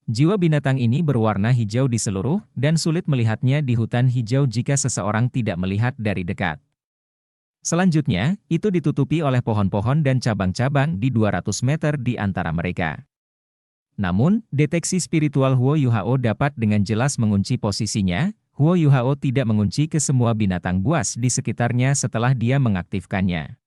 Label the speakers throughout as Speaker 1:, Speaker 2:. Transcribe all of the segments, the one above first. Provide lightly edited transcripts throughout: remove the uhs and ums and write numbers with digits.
Speaker 1: Jiwa binatang ini berwarna hijau di seluruh, dan sulit melihatnya di hutan hijau jika seseorang tidak melihat dari dekat. Selanjutnya, itu ditutupi oleh pohon-pohon dan cabang-cabang di 200 meter di antara mereka. Namun, deteksi spiritual Huo Yuhao dapat dengan jelas mengunci posisinya. Huo Yuhao tidak mengunci ke semua binatang buas di sekitarnya setelah dia mengaktifkannya.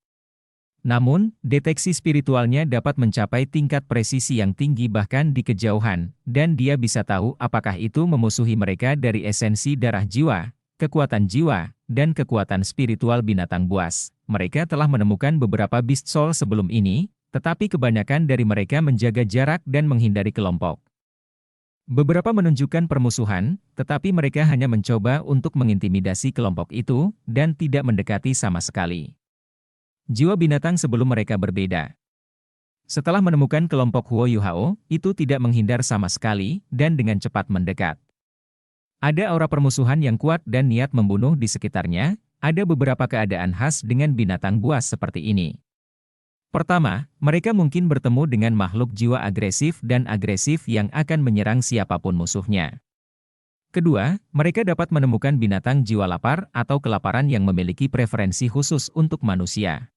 Speaker 1: Namun, deteksi spiritualnya dapat mencapai tingkat presisi yang tinggi bahkan di kejauhan, dan dia bisa tahu apakah itu memusuhi mereka dari esensi darah jiwa, kekuatan jiwa, dan kekuatan spiritual binatang buas. Mereka telah menemukan beberapa beast soul sebelum ini, tetapi kebanyakan dari mereka menjaga jarak dan menghindari kelompok. Beberapa menunjukkan permusuhan, tetapi mereka hanya mencoba untuk mengintimidasi kelompok itu, dan tidak mendekati sama sekali. Jiwa binatang sebelum mereka berbeda. Setelah menemukan kelompok Huo Yuhao, itu tidak menghindar sama sekali, dan dengan cepat mendekat. Ada aura permusuhan yang kuat dan niat membunuh di sekitarnya. Ada beberapa keadaan khas dengan binatang buas seperti ini. Pertama, mereka mungkin bertemu dengan makhluk jiwa agresif dan agresif yang akan menyerang siapapun musuhnya. Kedua, mereka dapat menemukan binatang jiwa lapar atau kelaparan yang memiliki preferensi khusus untuk manusia.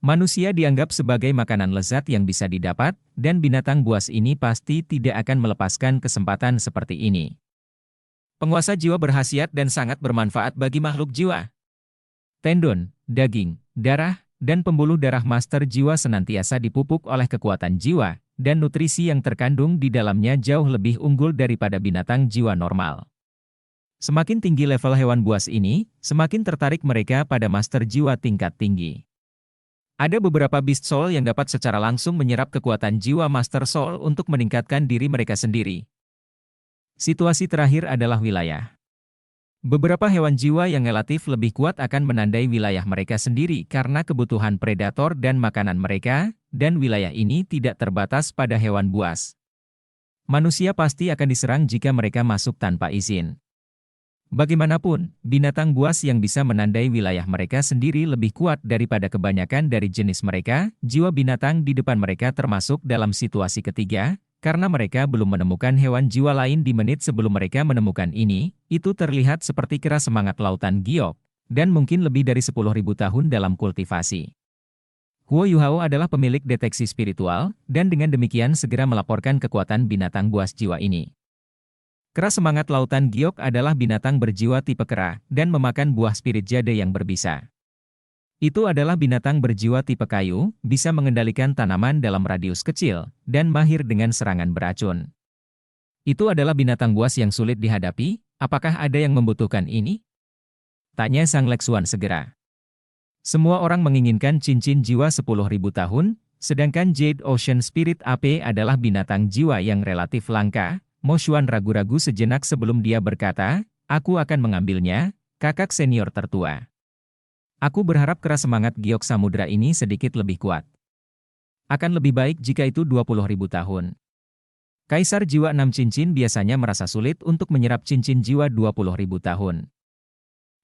Speaker 1: Manusia dianggap sebagai makanan lezat yang bisa didapat, dan binatang buas ini pasti tidak akan melepaskan kesempatan seperti ini. Penguasa jiwa berkhasiat dan sangat bermanfaat bagi makhluk jiwa. Tendon, daging, darah, dan pembuluh darah master jiwa senantiasa dipupuk oleh kekuatan jiwa, dan nutrisi yang terkandung di dalamnya jauh lebih unggul daripada binatang jiwa normal. Semakin tinggi level hewan buas ini, semakin tertarik mereka pada master jiwa tingkat tinggi. Ada beberapa beast soul yang dapat secara langsung menyerap kekuatan jiwa master soul untuk meningkatkan diri mereka sendiri. Situasi terakhir adalah wilayah. Beberapa hewan jiwa yang relatif lebih kuat akan menandai wilayah mereka sendiri karena kebutuhan predator dan makanan mereka, dan wilayah ini tidak terbatas pada hewan buas. Manusia pasti akan diserang jika mereka masuk tanpa izin. Bagaimanapun, binatang buas yang bisa menandai wilayah mereka sendiri lebih kuat daripada kebanyakan dari jenis mereka. Jiwa binatang di depan mereka termasuk dalam situasi ketiga, karena mereka belum menemukan hewan jiwa lain di menit sebelum mereka menemukan ini. Itu terlihat seperti kera semangat lautan giok, dan mungkin lebih dari 10.000 tahun dalam kultivasi. Huo Yuhao adalah pemilik deteksi spiritual, dan dengan demikian segera melaporkan kekuatan binatang buas jiwa ini. Kera semangat lautan giok adalah binatang berjiwa tipe kera, dan memakan buah spirit jade yang berbisa. Itu adalah binatang berjiwa tipe kayu, bisa mengendalikan tanaman dalam radius kecil, dan mahir dengan serangan beracun. Itu adalah binatang buas yang sulit dihadapi. Apakah ada yang membutuhkan ini? Tanya Sang Lexuan segera. Semua orang menginginkan cincin jiwa 10.000 tahun, sedangkan Jade Ocean Spirit AP adalah binatang jiwa yang relatif langka. Mo Xuan ragu-ragu sejenak sebelum dia berkata, "Aku akan mengambilnya, kakak senior tertua. Aku berharap kera semangat giok samudra ini sedikit lebih kuat. Akan lebih baik jika itu 20.000 tahun." Kaisar jiwa 6 cincin biasanya merasa sulit untuk menyerap cincin jiwa 20.000 tahun.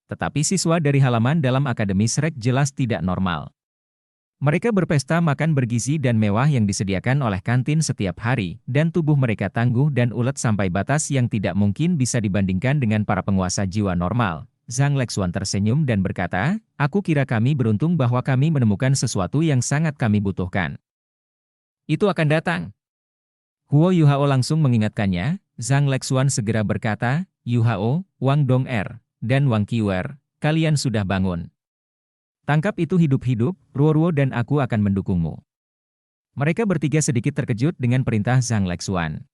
Speaker 1: Tetapi siswa dari halaman dalam Akademi Shrek jelas tidak normal. Mereka berpesta makan bergizi dan mewah yang disediakan oleh kantin setiap hari, dan tubuh mereka tangguh dan ulet sampai batas yang tidak mungkin bisa dibandingkan dengan para penguasa jiwa normal. Zhang Lexuan tersenyum dan berkata, "Aku kira kami beruntung bahwa kami menemukan sesuatu yang sangat kami butuhkan. Itu akan datang." Huo Yuhao langsung mengingatkannya. Zhang Lexuan segera berkata, "Yuhao, Wang Dong'er, dan Wang Qiwer, kalian sudah bangun. Tangkap itu hidup-hidup, Ruo-Ruo dan aku akan mendukungmu." Mereka bertiga sedikit terkejut dengan perintah Zhang Lexuan.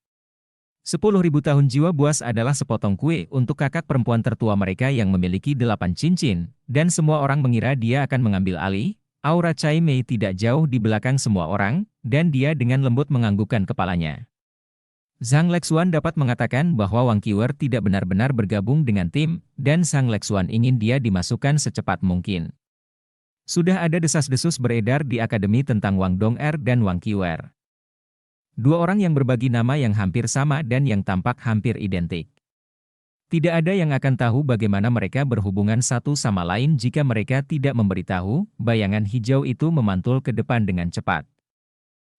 Speaker 1: 10.000 tahun jiwa buas adalah sepotong kue untuk kakak perempuan tertua mereka yang memiliki 8 cincin, dan semua orang mengira dia akan mengambil alih. Aura Cai Mei tidak jauh di belakang semua orang, dan dia dengan lembut menganggukkan kepalanya. Zhang Lexuan dapat mengatakan bahwa Wang Qiwer tidak benar-benar bergabung dengan tim, dan Zhang Lexuan ingin dia dimasukkan secepat mungkin. Sudah ada desas-desus beredar di akademi tentang Wang Dong'er dan Wang Qiwer. Dua orang yang berbagi nama yang hampir sama dan yang tampak hampir identik. Tidak ada yang akan tahu bagaimana mereka berhubungan satu sama lain jika mereka tidak memberitahu. Bayangan hijau itu memantul ke depan dengan cepat.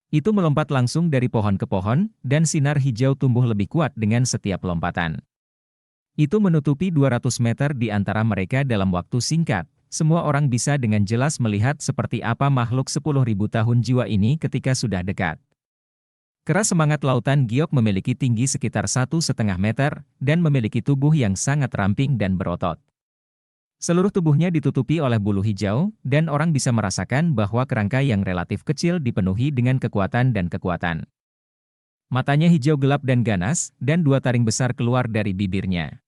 Speaker 1: Itu melompat langsung dari pohon ke pohon, dan sinar hijau tumbuh lebih kuat dengan setiap lompatan. Itu menutupi 200 meter di antara mereka dalam waktu singkat. Semua orang bisa dengan jelas melihat seperti apa makhluk 10.000 tahun jiwa ini ketika sudah dekat. Kera semangat lautan giok memiliki tinggi sekitar 1,5 meter, dan memiliki tubuh yang sangat ramping dan berotot. Seluruh tubuhnya ditutupi oleh bulu hijau, dan orang bisa merasakan bahwa kerangka yang relatif kecil dipenuhi dengan kekuatan dan kekuatan. Matanya hijau gelap dan ganas, dan 2 taring besar keluar dari bibirnya.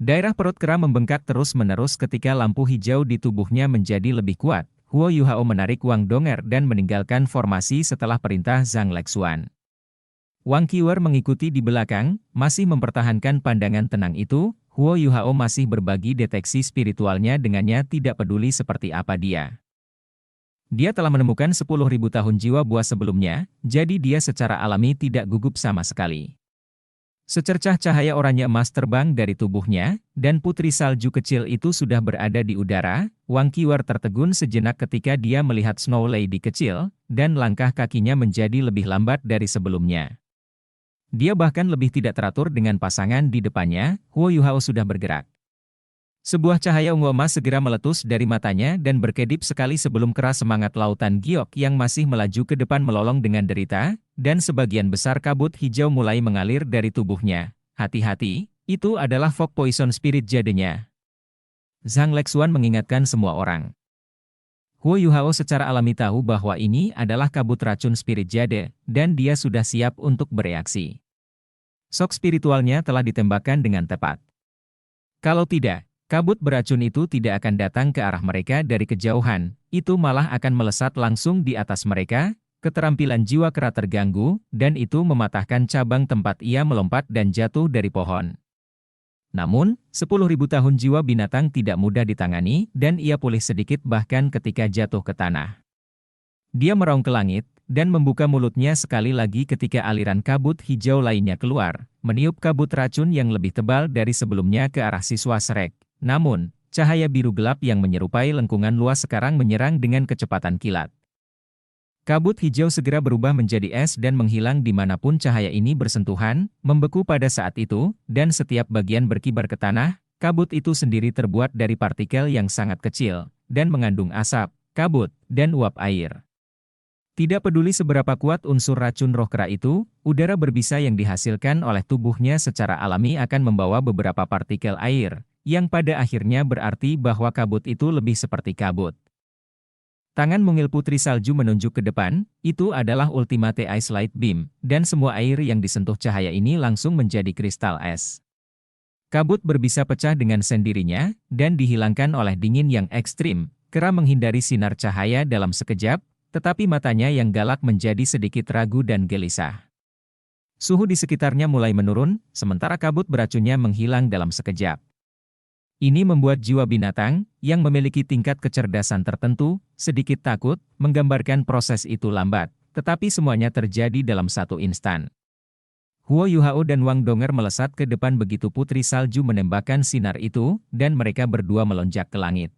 Speaker 1: Daerah perut kera membengkak terus-menerus ketika lampu hijau di tubuhnya menjadi lebih kuat. Huo Yuhao menarik Wang Donger dan meninggalkan formasi setelah perintah Zhang Lexuan. Wang Qiwer mengikuti di belakang, masih mempertahankan pandangan tenang itu. Huo Yuhao masih berbagi deteksi spiritualnya dengannya, tidak peduli seperti apa dia. Dia telah menemukan 10.000 tahun jiwa buas sebelumnya, jadi dia secara alami tidak gugup sama sekali. Secercah cahaya oranye emas terbang dari tubuhnya, dan putri salju kecil itu sudah berada di udara. Wang Qiwer tertegun sejenak ketika dia melihat Snow Lady kecil, dan langkah kakinya menjadi lebih lambat dari sebelumnya. Dia bahkan lebih tidak teratur dengan pasangan di depannya. Huo Yuhao sudah bergerak. Sebuah cahaya ungu emas segera meletus dari matanya dan berkedip sekali sebelum kera semangat lautan giok yang masih melaju ke depan melolong dengan derita, dan sebagian besar kabut hijau mulai mengalir dari tubuhnya. Hati-hati, itu adalah fog poison spirit jadenya. Zhang Lexuan mengingatkan semua orang. Huo Yuhao secara alami tahu bahwa ini adalah kabut racun spirit jade, dan dia sudah siap untuk bereaksi. Shock spiritualnya telah ditembakkan dengan tepat. Kalau tidak, kabut beracun itu tidak akan datang ke arah mereka dari kejauhan, itu malah akan melesat langsung di atas mereka. Keterampilan jiwa kera terganggu, dan itu mematahkan cabang tempat ia melompat dan jatuh dari pohon. Namun, 10.000 tahun jiwa binatang tidak mudah ditangani, dan ia pulih sedikit bahkan ketika jatuh ke tanah. Dia meraung ke langit, dan membuka mulutnya sekali lagi ketika aliran kabut hijau lainnya keluar, meniup kabut racun yang lebih tebal dari sebelumnya ke arah siswa Shrek. Namun, cahaya biru gelap yang menyerupai lengkungan luas sekarang menyerang dengan kecepatan kilat. Kabut hijau segera berubah menjadi es dan menghilang dimanapun cahaya ini bersentuhan, membeku pada saat itu, dan setiap bagian berkibar ke tanah. Kabut itu sendiri terbuat dari partikel yang sangat kecil, dan mengandung asap, kabut, dan uap air. Tidak peduli seberapa kuat unsur racun roh kera itu, udara berbisa yang dihasilkan oleh tubuhnya secara alami akan membawa beberapa partikel air, yang pada akhirnya berarti bahwa kabut itu lebih seperti kabut. Tangan mungil putri salju menunjuk ke depan, itu adalah Ultimate Ice Light Beam, dan semua air yang disentuh cahaya ini langsung menjadi kristal es. Kabut berbisa pecah dengan sendirinya, dan dihilangkan oleh dingin yang ekstrim. Kera menghindari sinar cahaya dalam sekejap, tetapi matanya yang galak menjadi sedikit ragu dan gelisah. Suhu di sekitarnya mulai menurun, sementara kabut beracunnya menghilang dalam sekejap. Ini membuat jiwa binatang, yang memiliki tingkat kecerdasan tertentu, sedikit takut, menggambarkan proses itu lambat, tetapi semuanya terjadi dalam satu instan. Huo Yuhao dan Wang Donger melesat ke depan begitu putri salju menembakkan sinar itu, dan mereka berdua melonjak ke langit.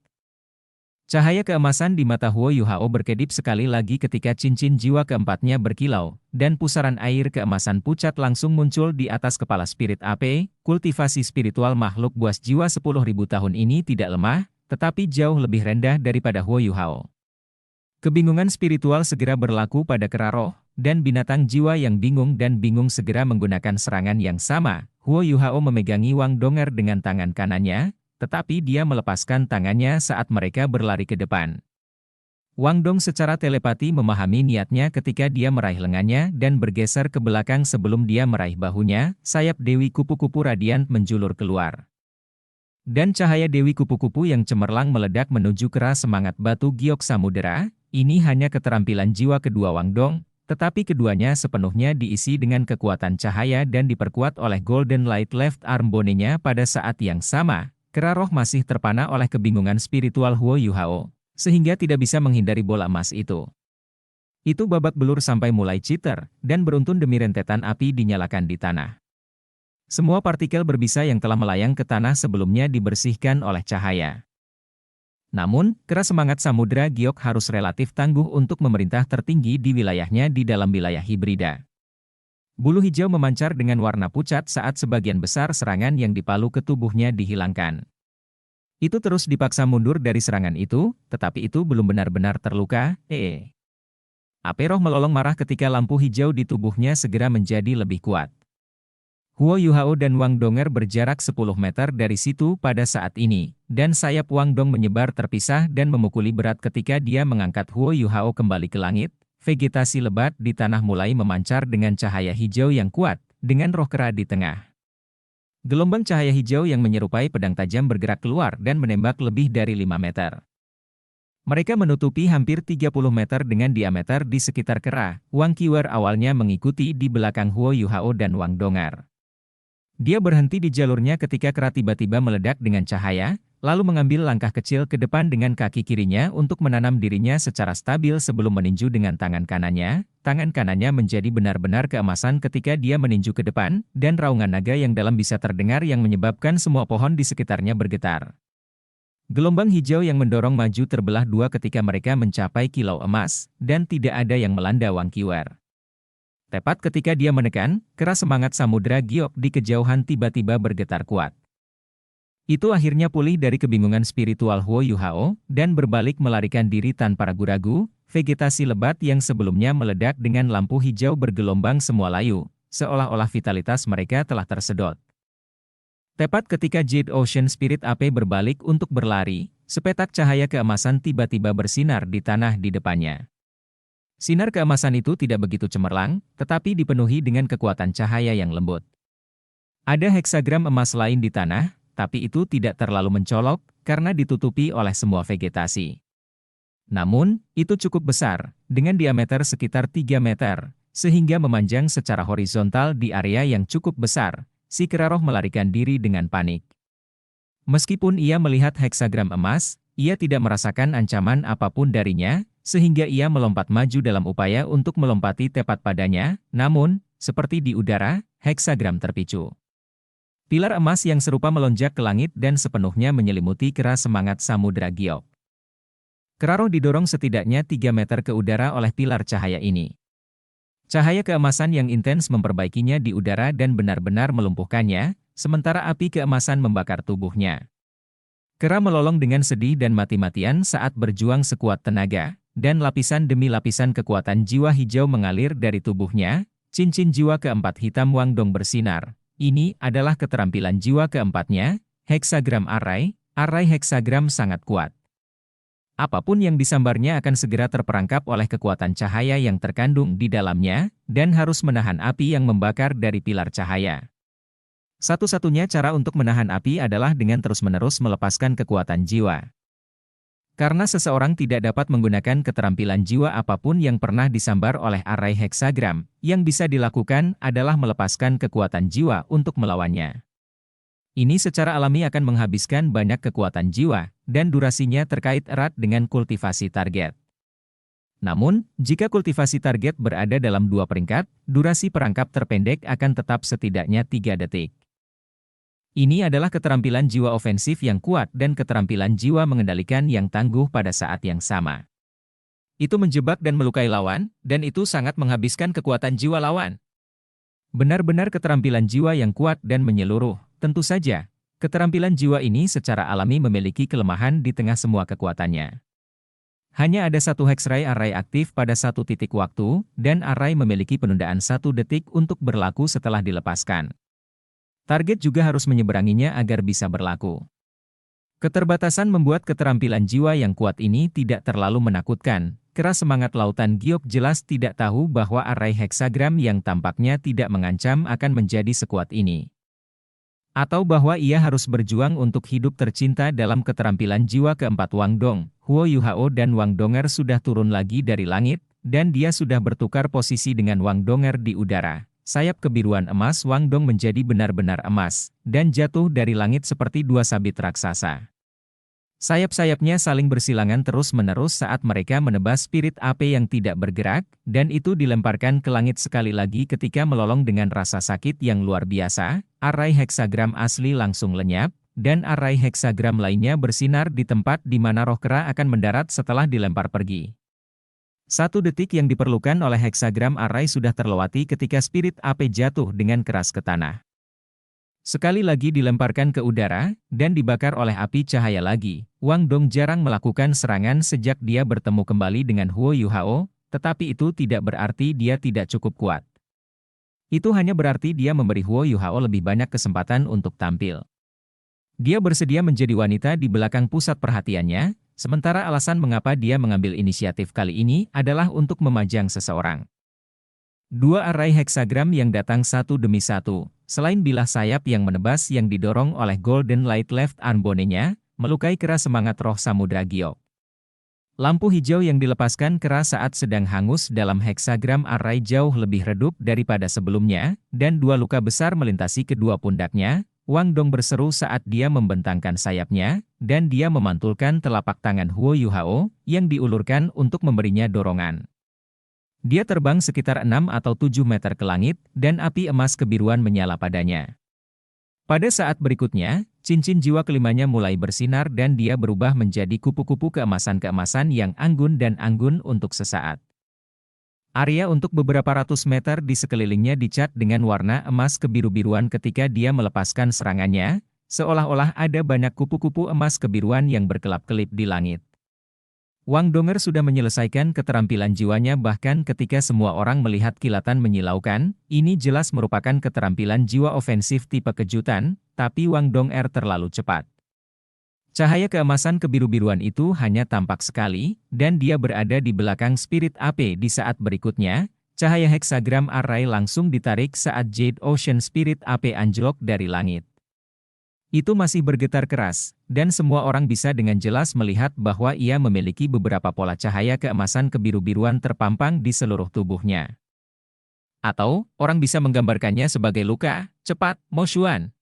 Speaker 1: Cahaya keemasan di mata Huo Yuhao berkedip sekali lagi ketika cincin jiwa keempatnya berkilau, dan pusaran air keemasan pucat langsung muncul di atas kepala spirit AP. Kultivasi spiritual makhluk buas jiwa 10.000 tahun ini tidak lemah, tetapi jauh lebih rendah daripada Huo Yuhao. Kebingungan spiritual segera berlaku pada kera roh, dan binatang jiwa yang bingung dan bingung segera menggunakan serangan yang sama. Huo Yuhao memegangi Wang Donger dengan tangan kanannya, tetapi dia melepaskan tangannya saat mereka berlari ke depan. Wang Dong secara telepati memahami niatnya ketika dia meraih lengannya dan bergeser ke belakang sebelum dia meraih bahunya. Sayap Dewi Kupu-Kupu Radiant menjulur keluar. Dan cahaya Dewi Kupu-Kupu yang cemerlang meledak menuju kera semangat batu giok samudera. Ini hanya keterampilan jiwa kedua Wang Dong, tetapi keduanya sepenuhnya diisi dengan kekuatan cahaya dan diperkuat oleh Golden Light Left Arm Bone-nya pada saat yang sama. Kera roh masih terpana oleh kebingungan spiritual Huo Yuhao, sehingga tidak bisa menghindari bola emas itu. Itu babak belur sampai mulai citer, dan beruntun demi rentetan api dinyalakan di tanah. Semua partikel berbisa yang telah melayang ke tanah sebelumnya dibersihkan oleh cahaya. Namun, kera semangat samudra giok harus relatif tangguh untuk memerintah tertinggi di wilayahnya di dalam wilayah hibrida. Bulu hijau memancar dengan warna pucat saat sebagian besar serangan yang dipalu ke tubuhnya dihilangkan. Itu terus dipaksa mundur dari serangan itu, tetapi itu belum benar-benar terluka. Aperoh melolong marah ketika lampu hijau di tubuhnya segera menjadi lebih kuat. Huo Yuhao dan Wang Donger berjarak 10 meter dari situ pada saat ini, dan sayap Wang Dong menyebar terpisah dan memukuli berat ketika dia mengangkat Huo Yuhao kembali ke langit. Vegetasi lebat di tanah mulai memancar dengan cahaya hijau yang kuat, dengan roh kera di tengah. Gelombang cahaya hijau yang menyerupai pedang tajam bergerak keluar dan menembak lebih dari 5 meter. Mereka menutupi hampir 30 meter dengan diameter di sekitar kera. Wang Qiwer awalnya mengikuti di belakang Huo Yuhao dan Wang Donger. Dia berhenti di jalurnya ketika kera tiba-tiba meledak dengan cahaya, lalu mengambil langkah kecil ke depan dengan kaki kirinya untuk menanam dirinya secara stabil sebelum meninju dengan tangan kanannya. Tangan kanannya menjadi benar-benar keemasan ketika dia meninju ke depan, dan raungan naga yang dalam bisa terdengar yang menyebabkan semua pohon di sekitarnya bergetar. Gelombang hijau yang mendorong maju terbelah dua ketika mereka mencapai kilau emas, dan tidak ada yang melanda Wang Qiwer. Tepat ketika dia menekan, kera semangat samudra giok di kejauhan tiba-tiba bergetar kuat. Itu akhirnya pulih dari kebingungan spiritual Huo Yuhao, dan berbalik melarikan diri tanpa ragu-ragu. Vegetasi lebat yang sebelumnya meledak dengan lampu hijau bergelombang semua layu, seolah-olah vitalitas mereka telah tersedot. Tepat ketika Jade Ocean Spirit AP berbalik untuk berlari, sepetak cahaya keemasan tiba-tiba bersinar di tanah di depannya. Sinar keemasan itu tidak begitu cemerlang, tetapi dipenuhi dengan kekuatan cahaya yang lembut. Ada heksagram emas lain di tanah, tapi itu tidak terlalu mencolok, karena ditutupi oleh semua vegetasi. Namun, itu cukup besar, dengan diameter sekitar 3 meter, sehingga memanjang secara horizontal di area yang cukup besar. Si kera roh melarikan diri dengan panik. Meskipun ia melihat heksagram emas, ia tidak merasakan ancaman apapun darinya, sehingga ia melompat maju dalam upaya untuk melompati tepat padanya. Namun, seperti di udara, heksagram terpicu. Pilar emas yang serupa melonjak ke langit dan sepenuhnya menyelimuti kera semangat samudra giok. Kera roh didorong setidaknya 3 meter ke udara oleh pilar cahaya ini. Cahaya keemasan yang intens memperbaikinya di udara dan benar-benar melumpuhkannya, sementara api keemasan membakar tubuhnya. Kera melolong dengan sedih dan mati-matian saat berjuang sekuat tenaga, dan lapisan demi lapisan kekuatan jiwa hijau mengalir dari tubuhnya. Cincin jiwa keempat hitam Wang Dong bersinar. Ini adalah keterampilan jiwa keempatnya, heksagram arai. Arai heksagram sangat kuat. Apapun yang disambarnya akan segera terperangkap oleh kekuatan cahaya yang terkandung di dalamnya, dan harus menahan api yang membakar dari pilar cahaya. Satu-satunya cara untuk menahan api adalah dengan terus-menerus melepaskan kekuatan jiwa. Karena seseorang tidak dapat menggunakan keterampilan jiwa apapun yang pernah disambar oleh arai heksagram, yang bisa dilakukan adalah melepaskan kekuatan jiwa untuk melawannya. Ini secara alami akan menghabiskan banyak kekuatan jiwa, dan durasinya terkait erat dengan kultivasi target. Namun, jika kultivasi target berada dalam 2 peringkat, durasi perangkap terpendek akan tetap setidaknya 3 detik. Ini adalah keterampilan jiwa ofensif yang kuat dan keterampilan jiwa mengendalikan yang tangguh pada saat yang sama. Itu menjebak dan melukai lawan, dan itu sangat menghabiskan kekuatan jiwa lawan. Benar-benar keterampilan jiwa yang kuat dan menyeluruh. Tentu saja, keterampilan jiwa ini secara alami memiliki kelemahan di tengah semua kekuatannya. Hanya ada satu hexray array aktif pada satu titik waktu, dan array memiliki penundaan 1 detik untuk berlaku setelah dilepaskan. Target juga harus menyeberanginya agar bisa berlaku. Keterbatasan membuat keterampilan jiwa yang kuat ini tidak terlalu menakutkan. Kera semangat lautan giok jelas tidak tahu bahwa array heksagram yang tampaknya tidak mengancam akan menjadi sekuat ini. Atau bahwa ia harus berjuang untuk hidup tercinta dalam keterampilan jiwa keempat Wang Dong. Huo Yuhao dan Wang Donger sudah turun lagi dari langit, dan dia sudah bertukar posisi dengan Wang Donger di udara. Sayap kebiruan emas Wang Dong menjadi benar-benar emas, dan jatuh dari langit seperti 2 sabit raksasa. Sayap-sayapnya saling bersilangan terus-menerus saat mereka menebas spirit api yang tidak bergerak, dan itu dilemparkan ke langit sekali lagi ketika melolong dengan rasa sakit yang luar biasa. Arai heksagram asli langsung lenyap, dan arai heksagram lainnya bersinar di tempat di mana roh kera akan mendarat setelah dilempar pergi. 1 detik yang diperlukan oleh heksagram arai sudah terlewati ketika spirit api jatuh dengan keras ke tanah. Sekali lagi dilemparkan ke udara, dan dibakar oleh api cahaya lagi. Wang Dong jarang melakukan serangan sejak dia bertemu kembali dengan Huo Yuhao, tetapi itu tidak berarti dia tidak cukup kuat. Itu hanya berarti dia memberi Huo Yuhao lebih banyak kesempatan untuk tampil. Dia bersedia menjadi wanita di belakang pusat perhatiannya, sementara alasan mengapa dia mengambil inisiatif kali ini adalah untuk memajang seseorang. 2 arai heksagram yang datang satu demi satu, selain bilah sayap yang menebas yang didorong oleh Golden Light Left Arm bonenya, melukai kera semangat roh samudra giok. Lampu hijau yang dilepaskan kera saat sedang hangus dalam heksagram arai jauh lebih redup daripada sebelumnya, dan 2 luka besar melintasi kedua pundaknya. Wang Dong berseru saat dia membentangkan sayapnya, dan dia memantulkan telapak tangan Huo Yuhao, yang diulurkan untuk memberinya dorongan. Dia terbang sekitar 6 atau 7 meter ke langit, dan api emas kebiruan menyala padanya. Pada saat berikutnya, cincin jiwa kelimanya mulai bersinar dan dia berubah menjadi kupu-kupu keemasan-keemasan yang anggun dan anggun untuk sesaat. Area untuk beberapa ratus meter di sekelilingnya dicat dengan warna emas kebiru-biruan ketika dia melepaskan serangannya, seolah-olah ada banyak kupu-kupu emas kebiruan yang berkelap-kelip di langit. Wang Donger sudah menyelesaikan keterampilan jiwanya bahkan ketika semua orang melihat kilatan menyilaukan, ini jelas merupakan keterampilan jiwa ofensif tipe kejutan, tapi Wang Donger terlalu cepat. Cahaya keemasan kebiru-biruan itu hanya tampak sekali, dan dia berada di belakang spirit AP di saat berikutnya, cahaya heksagram arai langsung ditarik saat Jade Ocean Spirit AP anjlok dari langit. Itu masih bergetar keras, dan semua orang bisa dengan jelas melihat bahwa ia memiliki beberapa pola cahaya keemasan kebiru-biruan terpampang di seluruh tubuhnya. Atau, orang bisa menggambarkannya sebagai luka. Cepat, Mo Xuan!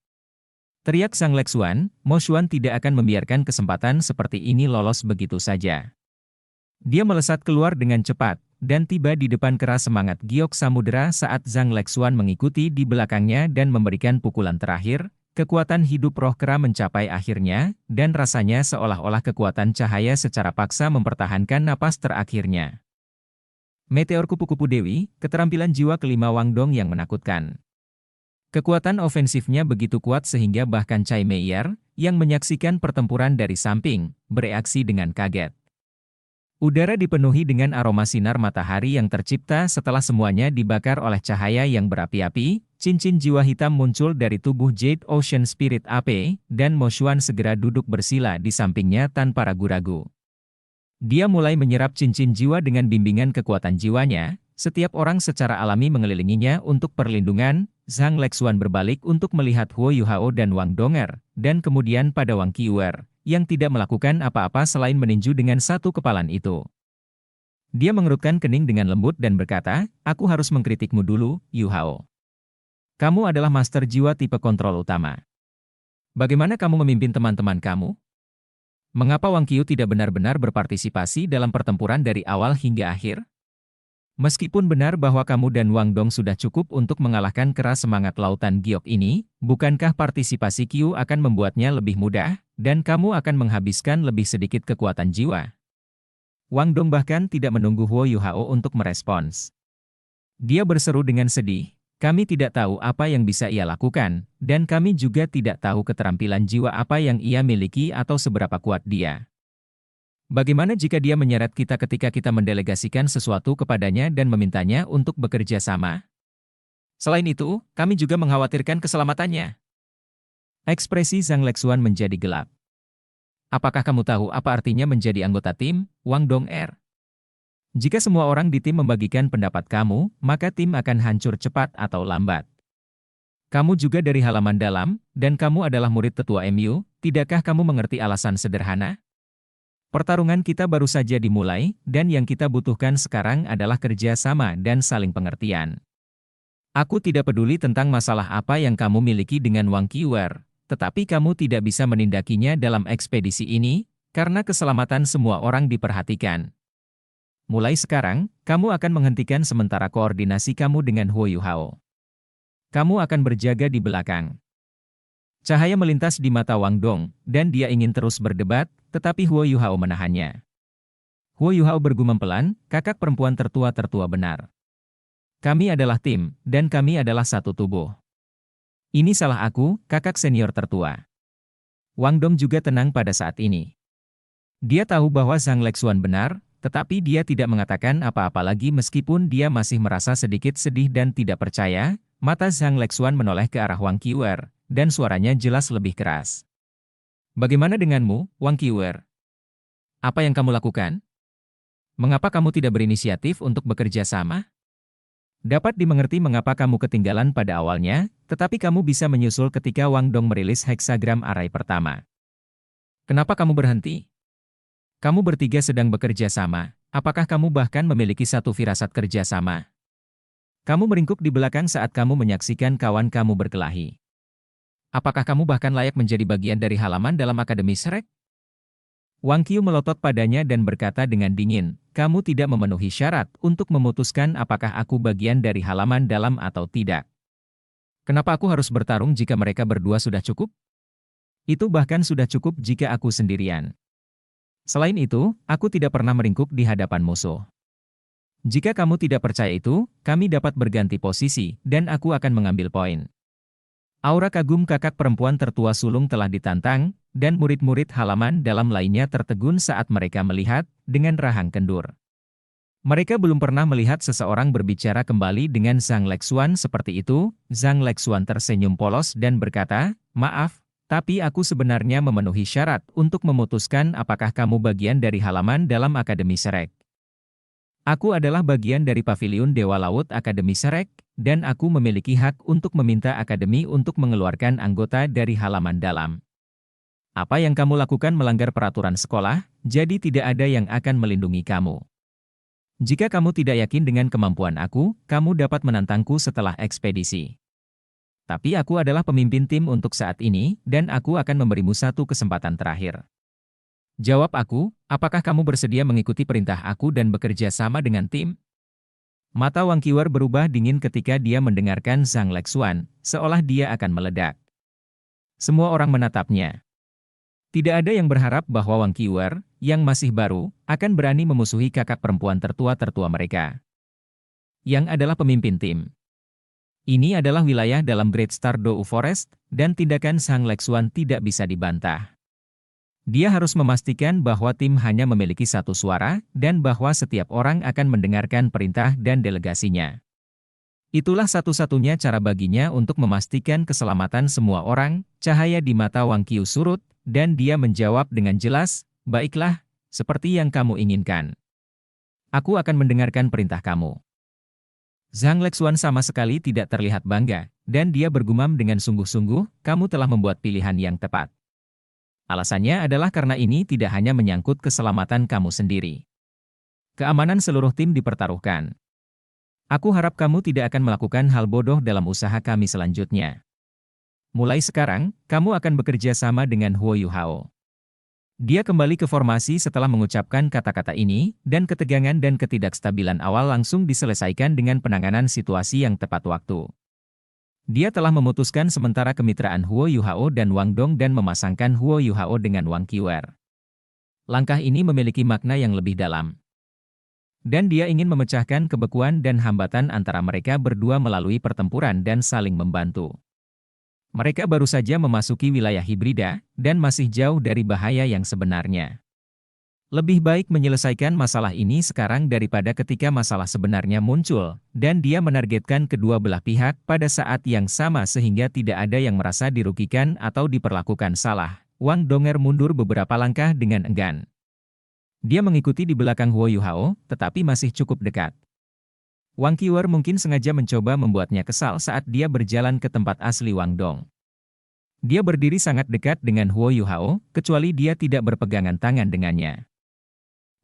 Speaker 1: Teriak Sang Lexuan, Mo Xuan tidak akan membiarkan kesempatan seperti ini lolos begitu saja. Dia melesat keluar dengan cepat, dan tiba di depan kera semangat giok samudera saat Zhang Lexuan mengikuti di belakangnya dan memberikan pukulan terakhir. Kekuatan hidup roh kera mencapai akhirnya, dan rasanya seolah-olah kekuatan cahaya secara paksa mempertahankan napas terakhirnya. Meteor kupu-kupu dewi, keterampilan jiwa kelima Wang Dong yang menakutkan. Kekuatan ofensifnya begitu kuat sehingga bahkan Cai Meier, yang menyaksikan pertempuran dari samping, bereaksi dengan kaget. Udara dipenuhi dengan aroma sinar matahari yang tercipta setelah semuanya dibakar oleh cahaya yang berapi-api. Cincin jiwa hitam muncul dari tubuh Jade Ocean Spirit AP, dan Mo Xuan segera duduk bersila di sampingnya tanpa ragu-ragu. Dia mulai menyerap cincin jiwa dengan bimbingan kekuatan jiwanya. Setiap orang secara alami mengelilinginya untuk perlindungan. Zhang Lexuan berbalik untuk melihat Huo Yuhao dan Wang Donger, dan kemudian pada Wang Qiuer, yang tidak melakukan apa-apa selain meninju dengan satu kepalan itu. Dia mengerutkan kening dengan lembut dan berkata, "Aku harus mengkritikmu dulu, Yuhao. Kamu adalah master jiwa tipe kontrol utama. Bagaimana kamu memimpin teman-teman kamu? Mengapa Wang Qiu tidak benar-benar berpartisipasi dalam pertempuran dari awal hingga akhir? Meskipun benar bahwa kamu dan Wang Dong sudah cukup untuk mengalahkan kera semangat lautan giok ini, bukankah partisipasi Qiu akan membuatnya lebih mudah, dan kamu akan menghabiskan lebih sedikit kekuatan jiwa?" Wang Dong bahkan tidak menunggu Huo Yuhao untuk merespons. Dia berseru dengan sedih, "Kami tidak tahu apa yang bisa ia lakukan, dan kami juga tidak tahu keterampilan jiwa apa yang ia miliki atau seberapa kuat dia. Bagaimana jika dia menyeret kita ketika kita mendelegasikan sesuatu kepadanya dan memintanya untuk bekerja sama? Selain itu, kami juga mengkhawatirkan keselamatannya." Ekspresi Zhang Lexuan menjadi gelap. "Apakah kamu tahu apa artinya menjadi anggota tim, Wang Donger? Jika semua orang di tim membagikan pendapat kamu, maka tim akan hancur cepat atau lambat. Kamu juga dari halaman dalam, dan kamu adalah murid tetua MU, tidakkah kamu mengerti alasan sederhana? Pertarungan kita baru saja dimulai, dan yang kita butuhkan sekarang adalah kerja sama dan saling pengertian. Aku tidak peduli tentang masalah apa yang kamu miliki dengan Wang Qiuer, tetapi kamu tidak bisa menindakinya dalam ekspedisi ini, karena keselamatan semua orang diperhatikan. Mulai sekarang, kamu akan menghentikan sementara koordinasi kamu dengan Huo Yuhao. Kamu akan berjaga di belakang." Cahaya melintas di mata Wang Dong, dan dia ingin terus berdebat, tetapi Huo Yuhao menahannya. Huo Yuhao bergumam pelan, kakak perempuan tertua benar. Kami adalah tim, dan kami adalah satu tubuh. Ini salah aku, kakak senior tertua. Wang Dong juga tenang pada saat ini. Dia tahu bahwa Zhang Lexuan benar, tetapi dia tidak mengatakan apa-apa lagi meskipun dia masih merasa sedikit sedih dan tidak percaya. Mata Zhang Lexuan menoleh ke arah Wang Qiuer, dan suaranya jelas lebih keras. Bagaimana denganmu, Wang Qiuer? Apa yang kamu lakukan? Mengapa kamu tidak berinisiatif untuk bekerja sama? Dapat dimengerti mengapa kamu ketinggalan pada awalnya, tetapi kamu bisa menyusul ketika Wang Dong merilis heksagram arai pertama. Kenapa kamu berhenti? Kamu bertiga sedang bekerja sama, apakah kamu bahkan memiliki satu firasat kerja sama? Kamu meringkuk di belakang saat kamu menyaksikan kawan kamu berkelahi. Apakah kamu bahkan layak menjadi bagian dari halaman dalam Akademi Shrek? Wang Qiu melotot padanya dan berkata dengan dingin, kamu tidak memenuhi syarat untuk memutuskan apakah aku bagian dari halaman dalam atau tidak. Kenapa aku harus bertarung jika mereka berdua sudah cukup? Itu bahkan sudah cukup jika aku sendirian. Selain itu, aku tidak pernah meringkuk di hadapan musuh. Jika kamu tidak percaya itu, kami dapat berganti posisi, dan aku akan mengambil poin. Aura kagum kakak perempuan tertua sulung telah ditantang, dan murid-murid halaman dalam lainnya tertegun saat mereka melihat, dengan rahang kendur. Mereka belum pernah melihat seseorang berbicara kembali dengan Zhang Lexuan seperti itu. Zhang Lexuan tersenyum polos dan berkata, maaf, tapi aku sebenarnya memenuhi syarat untuk memutuskan apakah kamu bagian dari halaman dalam Akademi Shrek. Aku adalah bagian dari Paviliun Dewa Laut Akademi Shrek, dan aku memiliki hak untuk meminta Akademi untuk mengeluarkan anggota dari halaman dalam. Apa yang kamu lakukan melanggar peraturan sekolah, jadi tidak ada yang akan melindungi kamu. Jika kamu tidak yakin dengan kemampuan aku, kamu dapat menantangku setelah ekspedisi. Tapi aku adalah pemimpin tim untuk saat ini, dan aku akan memberimu satu kesempatan terakhir. Jawab aku, apakah kamu bersedia mengikuti perintah aku dan bekerja sama dengan tim? Mata Wang Qiuer berubah dingin ketika dia mendengarkan Zhang Lexuan, seolah dia akan meledak. Semua orang menatapnya. Tidak ada yang berharap bahwa Wang Qiuer, yang masih baru, akan berani memusuhi kakak perempuan tertua mereka. Yang adalah pemimpin tim. Ini adalah wilayah dalam Great Star Dou Forest, dan tindakan Zhang Lexuan tidak bisa dibantah. Dia harus memastikan bahwa tim hanya memiliki satu suara, dan bahwa setiap orang akan mendengarkan perintah dan delegasinya. Itulah satu-satunya cara baginya untuk memastikan keselamatan semua orang. Cahaya di mata Wang Qiu surut, dan dia menjawab dengan jelas, baiklah, seperti yang kamu inginkan. Aku akan mendengarkan perintah kamu. Zhang Lexuan sama sekali tidak terlihat bangga, dan dia bergumam dengan sungguh-sungguh, kamu telah membuat pilihan yang tepat. Alasannya adalah karena ini tidak hanya menyangkut keselamatan kamu sendiri. Keamanan seluruh tim dipertaruhkan. Aku harap kamu tidak akan melakukan hal bodoh dalam usaha kami selanjutnya. Mulai sekarang, kamu akan bekerja sama dengan Huo Yuhao. Dia kembali ke formasi setelah mengucapkan kata-kata ini, dan ketegangan dan ketidakstabilan awal langsung diselesaikan dengan penanganan situasi yang tepat waktu. Dia telah memutuskan sementara kemitraan Huo Yuhao dan Wang Dong dan memasangkan Huo Yuhao dengan Wang Qiuer. Langkah ini memiliki makna yang lebih dalam. Dan dia ingin memecahkan kebekuan dan hambatan antara mereka berdua melalui pertempuran dan saling membantu. Mereka baru saja memasuki wilayah hibrida, dan masih jauh dari bahaya yang sebenarnya. Lebih baik menyelesaikan masalah ini sekarang daripada ketika masalah sebenarnya muncul, dan dia menargetkan kedua belah pihak pada saat yang sama sehingga tidak ada yang merasa dirugikan atau diperlakukan salah. Wang Donger mundur beberapa langkah dengan enggan. Dia mengikuti di belakang Huo Yuhao, tetapi masih cukup dekat. Wang Qiuer mungkin sengaja mencoba membuatnya kesal saat dia berjalan ke tempat asli Wang Dong. Dia berdiri sangat dekat dengan Huo Yuhao, kecuali dia tidak berpegangan tangan dengannya.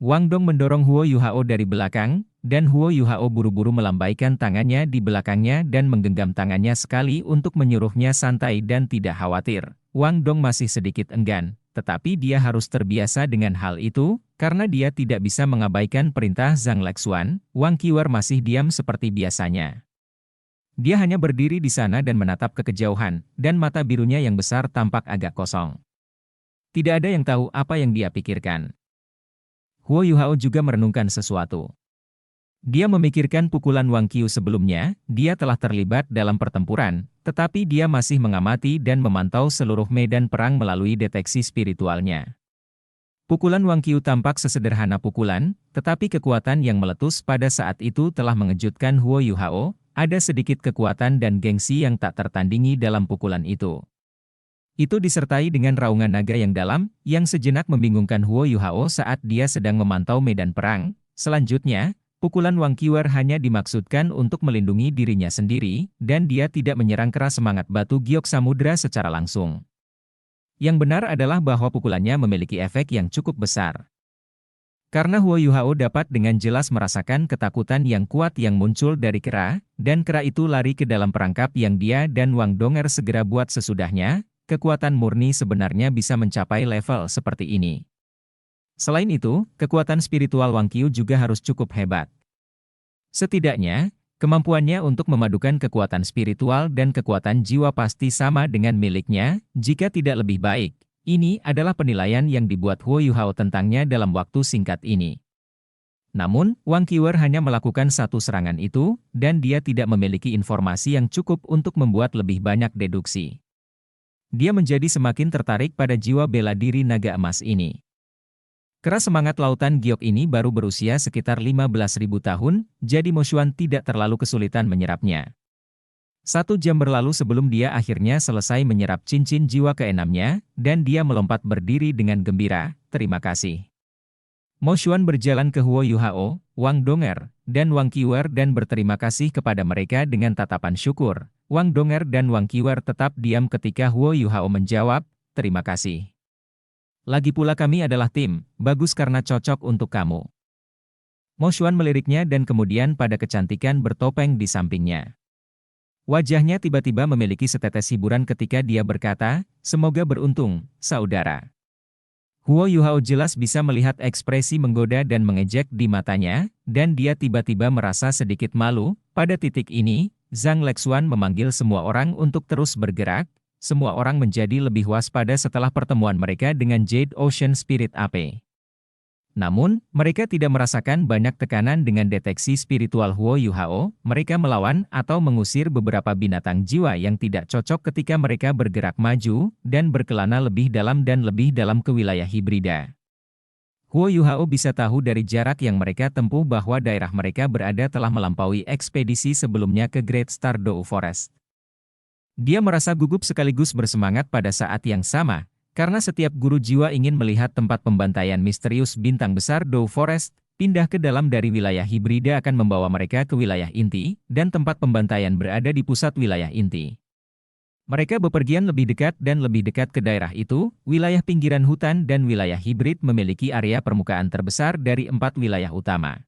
Speaker 1: Wang Dong mendorong Huo Yuhao dari belakang, dan Huo Yuhao buru-buru melambaikan tangannya di belakangnya dan menggenggam tangannya sekali untuk menyuruhnya santai dan tidak khawatir. Wang Dong masih sedikit enggan, tetapi dia harus terbiasa dengan hal itu, karena dia tidak bisa mengabaikan perintah Zhang Lexuan. Wang Qiuer masih diam seperti biasanya. Dia hanya berdiri di sana dan menatap ke kejauhan, dan mata birunya yang besar tampak agak kosong. Tidak ada yang tahu apa yang dia pikirkan. Huo Yuhao juga merenungkan sesuatu. Dia memikirkan pukulan Wang Qiu sebelumnya, dia telah terlibat dalam pertempuran, tetapi dia masih mengamati dan memantau seluruh medan perang melalui deteksi spiritualnya. Pukulan Wang Qiu tampak sesederhana pukulan, tetapi kekuatan yang meletus pada saat itu telah mengejutkan Huo Yuhao, ada sedikit kekuatan dan gengsi yang tak tertandingi dalam pukulan itu. Itu disertai dengan raungan naga yang dalam, yang sejenak membingungkan Huo Yuhao saat dia sedang memantau medan perang. Selanjutnya, pukulan Wang Qiu hanya dimaksudkan untuk melindungi dirinya sendiri, dan dia tidak menyerang keras semangat batu giok samudra secara langsung. Yang benar adalah bahwa pukulannya memiliki efek yang cukup besar. Karena Huo Yuhao dapat dengan jelas merasakan ketakutan yang kuat yang muncul dari kera, dan kera itu lari ke dalam perangkap yang dia dan Wang Donger segera buat sesudahnya, kekuatan murni sebenarnya bisa mencapai level seperti ini. Selain itu, kekuatan spiritual Wang Qiu juga harus cukup hebat. Setidaknya, kemampuannya untuk memadukan kekuatan spiritual dan kekuatan jiwa pasti sama dengan miliknya, jika tidak lebih baik. Ini adalah penilaian yang dibuat Huo Yuhao tentangnya dalam waktu singkat ini. Namun, Wang Qiu hanya melakukan satu serangan itu, dan dia tidak memiliki informasi yang cukup untuk membuat lebih banyak deduksi. Dia menjadi semakin tertarik pada jiwa bela diri naga emas ini. Kera semangat lautan giok ini baru berusia sekitar 15.000 tahun, jadi Mo Xuan tidak terlalu kesulitan menyerapnya. 1 jam berlalu sebelum dia akhirnya selesai menyerap cincin jiwa keenamnya, dan dia melompat berdiri dengan gembira. Terima kasih. Mo Xuan berjalan ke Huo Yuhao, Wang Donger, dan Wang Qiu dan berterima kasih kepada mereka dengan tatapan syukur. Wang Donger dan Wang Qiu tetap diam ketika Huo Yuhao menjawab, terima kasih. Lagi pula kami adalah tim, bagus karena cocok untuk kamu. Mo Xuan meliriknya dan kemudian pada kecantikan bertopeng di sampingnya. Wajahnya tiba-tiba memiliki setetes hiburan ketika dia berkata, semoga beruntung, saudara. Huo Yuhao jelas bisa melihat ekspresi menggoda dan mengejek di matanya, dan dia tiba-tiba merasa sedikit malu. Pada titik ini, Zhang Lexuan memanggil semua orang untuk terus bergerak. Semua orang menjadi lebih waspada setelah pertemuan mereka dengan Jade Ocean Spirit AP. Namun, mereka tidak merasakan banyak tekanan dengan deteksi spiritual Huo Yuhao. Mereka melawan atau mengusir beberapa binatang jiwa yang tidak cocok ketika mereka bergerak maju dan berkelana lebih dalam ke wilayah hibrida. Huo Yuhao bisa tahu dari jarak yang mereka tempuh bahwa daerah mereka berada telah melampaui ekspedisi sebelumnya ke Great Stardew Forest. Dia merasa gugup sekaligus bersemangat pada saat yang sama. Karena setiap guru jiwa ingin melihat tempat pembantaian misterius bintang besar Dew Forest, pindah ke dalam dari wilayah hibrida akan membawa mereka ke wilayah inti, dan tempat pembantaian berada di pusat wilayah inti. Mereka bepergian lebih dekat dan lebih dekat ke daerah itu, wilayah pinggiran hutan dan wilayah hibrid memiliki area permukaan terbesar dari 4 wilayah utama.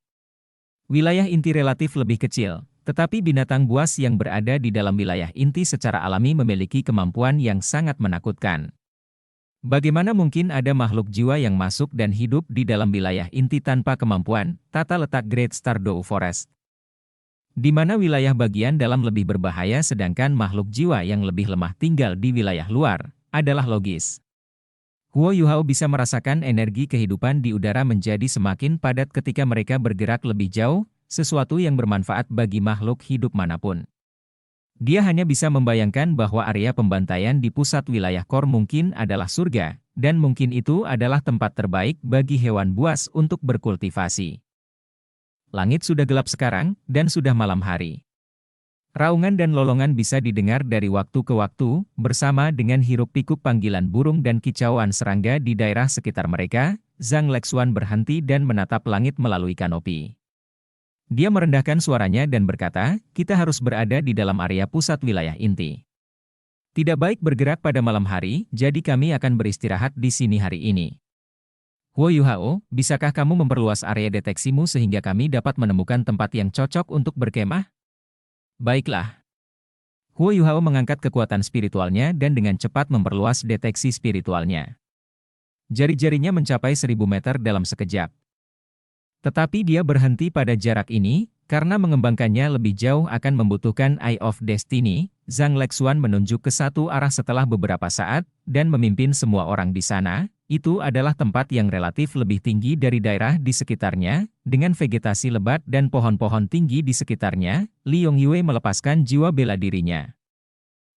Speaker 1: Wilayah inti relatif lebih kecil, tetapi binatang buas yang berada di dalam wilayah inti secara alami memiliki kemampuan yang sangat menakutkan. Bagaimana mungkin ada makhluk jiwa yang masuk dan hidup di dalam wilayah inti tanpa kemampuan, tata letak Great Stardew Forest? Di mana wilayah bagian dalam lebih berbahaya sedangkan makhluk jiwa yang lebih lemah tinggal di wilayah luar, adalah logis. Huo Yuhao bisa merasakan energi kehidupan di udara menjadi semakin padat ketika mereka bergerak lebih jauh, sesuatu yang bermanfaat bagi makhluk hidup manapun. Dia hanya bisa membayangkan bahwa area pembantaian di pusat wilayah core mungkin adalah surga, dan mungkin itu adalah tempat terbaik bagi hewan buas untuk berkultivasi. Langit sudah gelap sekarang, dan sudah malam hari. Raungan dan lolongan bisa didengar dari waktu ke waktu, bersama dengan hiruk-pikuk panggilan burung dan kicauan serangga di daerah sekitar mereka. Zhang Lexuan berhenti dan menatap langit melalui kanopi. Dia merendahkan suaranya dan berkata, kita harus berada di dalam area pusat wilayah inti. Tidak baik bergerak pada malam hari, jadi kami akan beristirahat di sini hari ini. Huo Yuhao, bisakah kamu memperluas area deteksimu sehingga kami dapat menemukan tempat yang cocok untuk berkemah? Baiklah. Huo Yuhao mengangkat kekuatan spiritualnya dan dengan cepat memperluas deteksi spiritualnya. Jari-jarinya mencapai 1000 meter dalam sekejap. Tetapi dia berhenti pada jarak ini, Karena mengembangkannya lebih jauh akan membutuhkan Eye of Destiny, Zhang Lexuan menunjuk ke satu arah setelah beberapa saat, dan memimpin semua orang di sana. Itu adalah tempat yang relatif lebih tinggi dari daerah di sekitarnya, dengan vegetasi lebat dan pohon-pohon tinggi di sekitarnya. Li Yongyue melepaskan jiwa bela dirinya.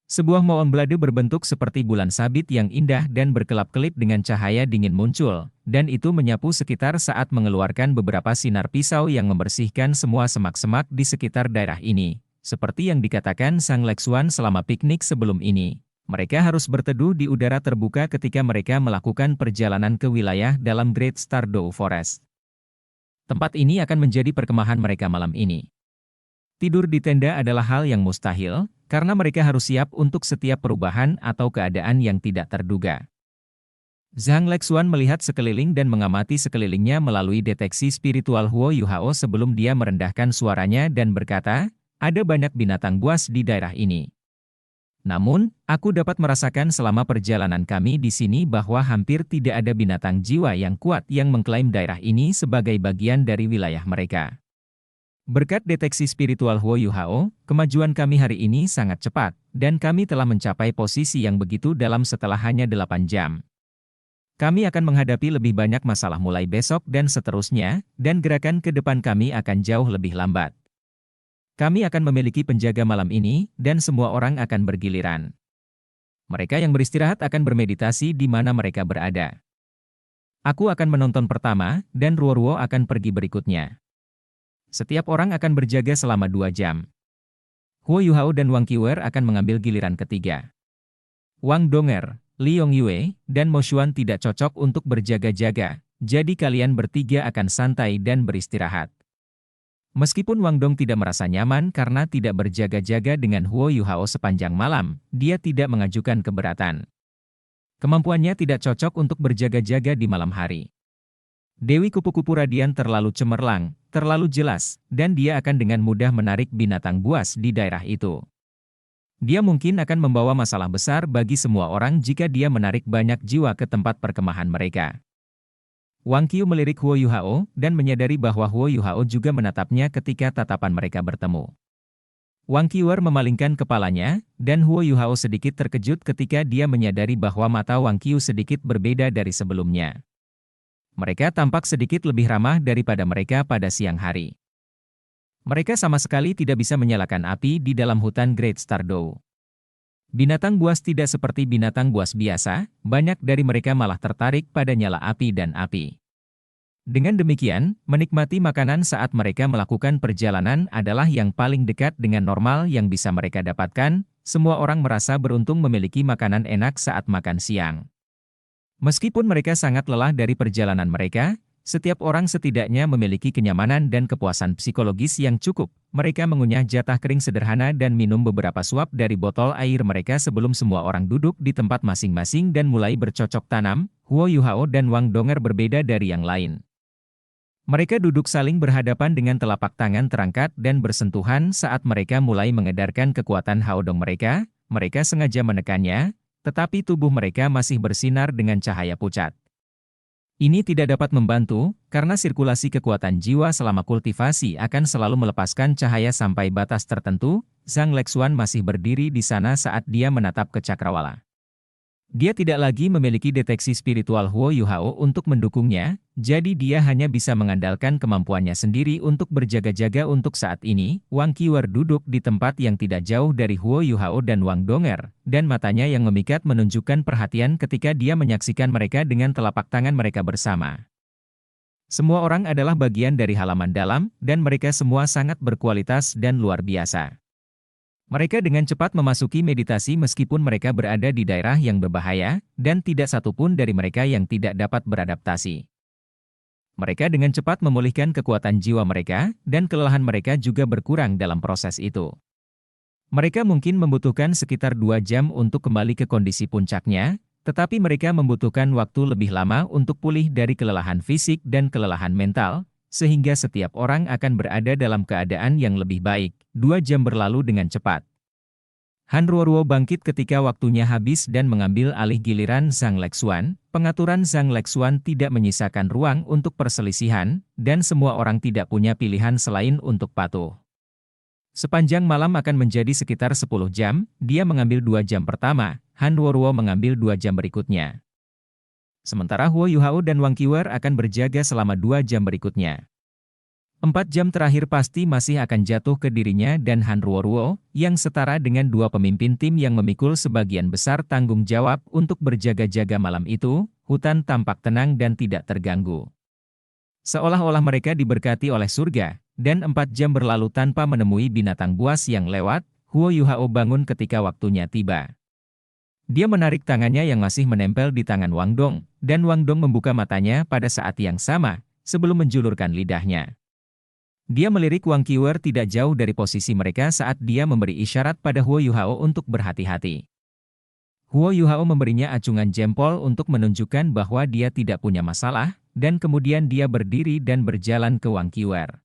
Speaker 1: Sebuah moonblade berbentuk seperti bulan sabit yang indah dan berkelap-kelip dengan cahaya dingin muncul, dan itu menyapu sekitar saat mengeluarkan beberapa sinar pisau yang membersihkan semua semak-semak di sekitar daerah ini. Seperti yang dikatakan Zhang Lexuan selama piknik sebelum ini, mereka harus berteduh di udara terbuka ketika mereka melakukan perjalanan ke wilayah dalam Great Stardew Forest. Tempat ini akan menjadi perkemahan mereka malam ini. Tidur di tenda adalah hal yang mustahil, karena mereka harus siap untuk setiap perubahan atau keadaan yang tidak terduga. Zhang Lexuan melihat sekeliling dan mengamati sekelilingnya melalui deteksi spiritual Huo Yuhao sebelum dia merendahkan suaranya dan berkata, ada banyak binatang buas di daerah ini. Namun, aku dapat merasakan selama perjalanan kami di sini bahwa hampir tidak ada binatang jiwa yang kuat yang mengklaim daerah ini sebagai bagian dari wilayah mereka. Berkat deteksi spiritual Huo Yuhao, kemajuan kami hari ini sangat cepat, dan kami telah mencapai posisi yang begitu dalam setelah hanya 8 jam. Kami akan menghadapi lebih banyak masalah mulai besok dan seterusnya, dan gerakan ke depan kami akan jauh lebih lambat. Kami akan memiliki penjaga malam ini, dan semua orang akan bergiliran. Mereka yang beristirahat akan bermeditasi di mana mereka berada. Aku akan menonton pertama, dan Ruo-Ruo akan pergi berikutnya. Setiap orang akan berjaga selama 2 jam. Huo Yuhao dan Wang Qiwer akan mengambil giliran ketiga. Wang Donger, Li Yongyue, dan Mo Xuan tidak cocok untuk berjaga-jaga, jadi kalian bertiga akan santai dan beristirahat. Meskipun Wang Dong tidak merasa nyaman karena tidak berjaga-jaga dengan Huo Yuhao sepanjang malam, dia tidak mengajukan keberatan. Kemampuannya tidak cocok untuk berjaga-jaga di malam hari. Dewi kupu-kupu radian terlalu cemerlang, terlalu jelas, dan dia akan dengan mudah menarik binatang buas di daerah itu. Dia mungkin akan membawa masalah besar bagi semua orang jika dia menarik banyak jiwa ke tempat perkemahan mereka. Wang Qiu melirik Huo Yuhao, dan menyadari bahwa Huo Yuhao juga menatapnya ketika tatapan mereka bertemu. Wang Qiwer memalingkan kepalanya, dan Huo Yuhao sedikit terkejut ketika dia menyadari bahwa mata Wang Qiu sedikit berbeda dari sebelumnya. Mereka tampak sedikit lebih ramah daripada mereka pada siang hari. Mereka sama sekali tidak bisa menyalakan api di dalam hutan Great Stardew. Binatang buas tidak seperti binatang buas biasa, banyak dari mereka malah tertarik pada nyala api dan api. Dengan demikian, menikmati makanan saat mereka melakukan perjalanan adalah yang paling dekat dengan normal yang bisa mereka dapatkan. Semua orang merasa beruntung memiliki makanan enak saat makan siang. Meskipun mereka sangat lelah dari perjalanan mereka, setiap orang setidaknya memiliki kenyamanan dan kepuasan psikologis yang cukup. Mereka mengunyah jatah kering sederhana dan minum beberapa suap dari botol air mereka sebelum semua orang duduk di tempat masing-masing dan mulai bercocok tanam. Huo Yuhao dan Wang Donger berbeda dari yang lain. Mereka duduk saling berhadapan dengan telapak tangan terangkat dan bersentuhan saat mereka mulai mengedarkan kekuatan Haodong mereka. Mereka sengaja menekannya, tetapi tubuh mereka masih bersinar dengan cahaya pucat. Ini tidak dapat membantu, karena sirkulasi kekuatan jiwa selama kultivasi akan selalu melepaskan cahaya sampai batas tertentu. Zhang Lexuan masih berdiri di sana saat dia menatap ke cakrawala. Dia tidak lagi memiliki deteksi spiritual Huo Yuhao untuk mendukungnya, jadi dia hanya bisa mengandalkan kemampuannya sendiri untuk berjaga-jaga untuk saat ini. Wang Qiwer duduk di tempat yang tidak jauh dari Huo Yuhao dan Wang Donger, dan matanya yang memikat menunjukkan perhatian ketika dia menyaksikan mereka dengan telapak tangan mereka bersama. Semua orang adalah bagian dari halaman dalam, dan mereka semua sangat berkualitas dan luar biasa. Mereka dengan cepat memasuki meditasi meskipun mereka berada di daerah yang berbahaya, dan tidak satupun dari mereka yang tidak dapat beradaptasi. Mereka dengan cepat memulihkan kekuatan jiwa mereka, dan kelelahan mereka juga berkurang dalam proses itu. Mereka mungkin membutuhkan sekitar 2 jam untuk kembali ke kondisi puncaknya, tetapi mereka membutuhkan waktu lebih lama untuk pulih dari kelelahan fisik dan kelelahan mental, sehingga setiap orang akan berada dalam keadaan yang lebih baik. 2 jam berlalu dengan cepat. Han Ruoruo bangkit ketika waktunya habis dan mengambil alih giliran Zhang Lexuan. Pengaturan Zhang Lexuan tidak menyisakan ruang untuk perselisihan, dan semua orang tidak punya pilihan selain untuk patuh. Sepanjang malam akan menjadi sekitar 10 jam, dia mengambil 2 jam pertama, Han Ruoruo mengambil 2 jam berikutnya. Sementara Huo Yuhao dan Wang Qiwer akan berjaga selama 2 jam berikutnya. 4 jam terakhir pasti masih akan jatuh ke dirinya dan Han Ruoruo, yang setara dengan 2 pemimpin tim yang memikul sebagian besar tanggung jawab untuk berjaga-jaga malam itu. Hutan tampak tenang dan tidak terganggu. Seolah-olah mereka diberkati oleh surga, dan 4 jam berlalu tanpa menemui binatang buas yang lewat. Huo Yuhao bangun ketika waktunya tiba. Dia menarik tangannya yang masih menempel di tangan Wang Dong, dan Wang Dong membuka matanya pada saat yang sama, sebelum menjulurkan lidahnya. Dia melirik Wang Qiwer tidak jauh dari posisi mereka saat dia memberi isyarat pada Huo Yuhao untuk berhati-hati. Huo Yuhao memberinya acungan jempol untuk menunjukkan bahwa dia tidak punya masalah, dan kemudian dia berdiri dan berjalan ke Wang Qiwer.